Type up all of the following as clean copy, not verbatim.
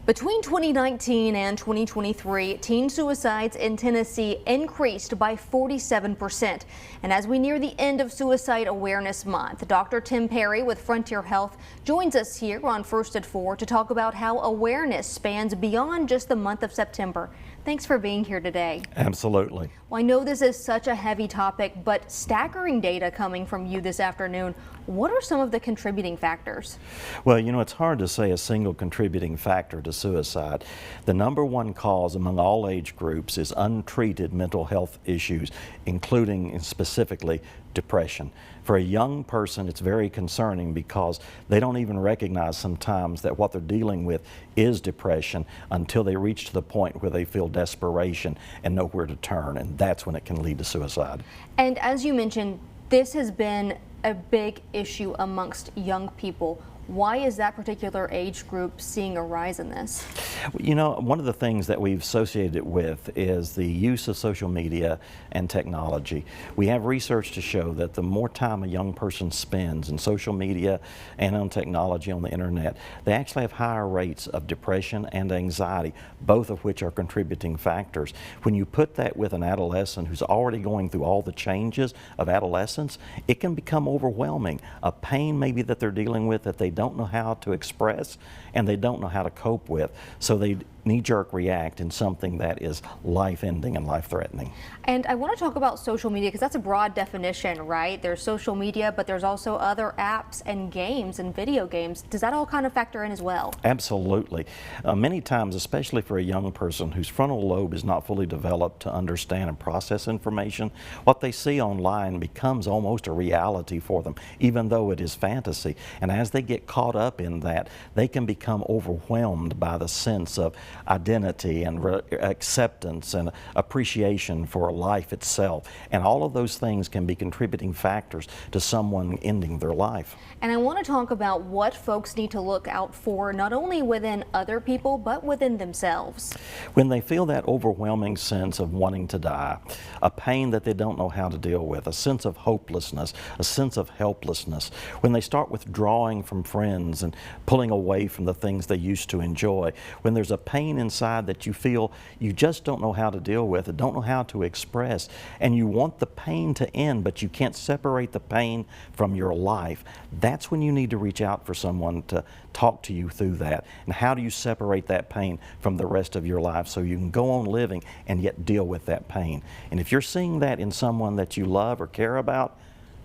Between 2019 and 2023, teen suicides in Tennessee increased by 47%. And as we near the end of Suicide Awareness Month, Dr. Tim Perry with Frontier Health joins us here on First at 4 to talk about how awareness spans beyond just the month of September. Thanks for being here today. Absolutely. Well, I know this is such a heavy topic, but staggering data coming from you this afternoon. What are some of the contributing factors? Well, it's hard to say a single contributing factor to suicide. The number one cause among all age groups is untreated mental health issues, including and specifically depression. For a young person, it's very concerning because they don't even recognize sometimes that what they're dealing with is depression until they reach to the point where they feel desperation and know where to turn, and that's when it can lead to suicide. And as you mentioned, this has been a big issue amongst young people. Why is that particular age group seeing a rise in this? One of the things that we've associated it with is the use of social media and technology. We have research to show that the more time a young person spends in social media and on technology on the internet, they actually have higher rates of depression and anxiety, both of which are contributing factors. When you put that with an adolescent who's already going through all the changes of adolescence, it can become overwhelming. A pain maybe that they're dealing with that they don't know how to express and they don't know how to cope with. So they knee-jerk react in something that is life-ending and life-threatening. And I want to talk about social media because that's a broad definition, right? There's social media, but there's also other apps and games and video games. Does that all kind of factor in as well? Absolutely. Many times, especially for a young person whose frontal lobe is not fully developed to understand and process information, what they see online becomes almost a reality for them, even though it is fantasy. And as they get caught up in that, they can become overwhelmed by the sense of identity and acceptance and appreciation for life itself. And all of those things can be contributing factors to someone ending their life. And I want to talk about what folks need to look out for, not only within other people, but within themselves. When they feel that overwhelming sense of wanting to die, a pain that they don't know how to deal with, a sense of hopelessness, a sense of helplessness, when they start withdrawing from friends and pulling away from the things they used to enjoy, when there's a pain inside that you feel you just don't know how to deal with, and don't know how to express, and you want the pain to end, but you can't separate the pain from your life, that's when you need to reach out for someone to talk to you through that. And how do you separate that pain from the rest of your life so you can go on living and yet deal with that pain? And if you're seeing that in someone that you love or care about,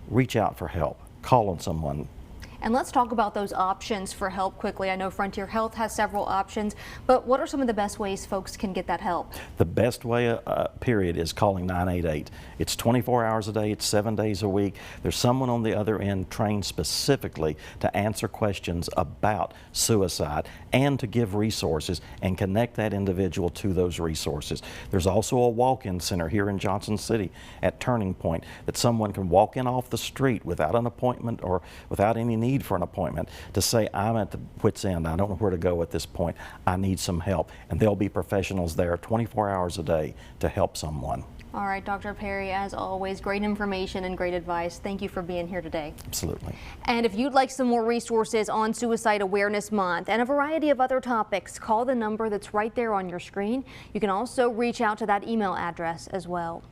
reach out for help. Call on someone. And let's talk about those options for help quickly. I know Frontier Health has several options, but what are some of the best ways folks can get that help? The best way, period, is calling 988. It's 24 hours a day, it's 7 days a week. There's someone on the other end trained specifically to answer questions about suicide and to give resources and connect that individual to those resources. There's also a walk-in center here in Johnson City at Turning Point that someone can walk in off the street without an appointment or without any need for an appointment to say, I'm at the wit's end, I don't know where to go at this point, I need some help. And there'll be professionals there 24 hours a day to help someone. All right, Dr. Perry, as always, great information and great advice. Thank you for being here today. Absolutely. And if you'd like some more resources on Suicide Awareness Month and a variety of other topics, call the number that's right there on your screen. You can also reach out to that email address as well.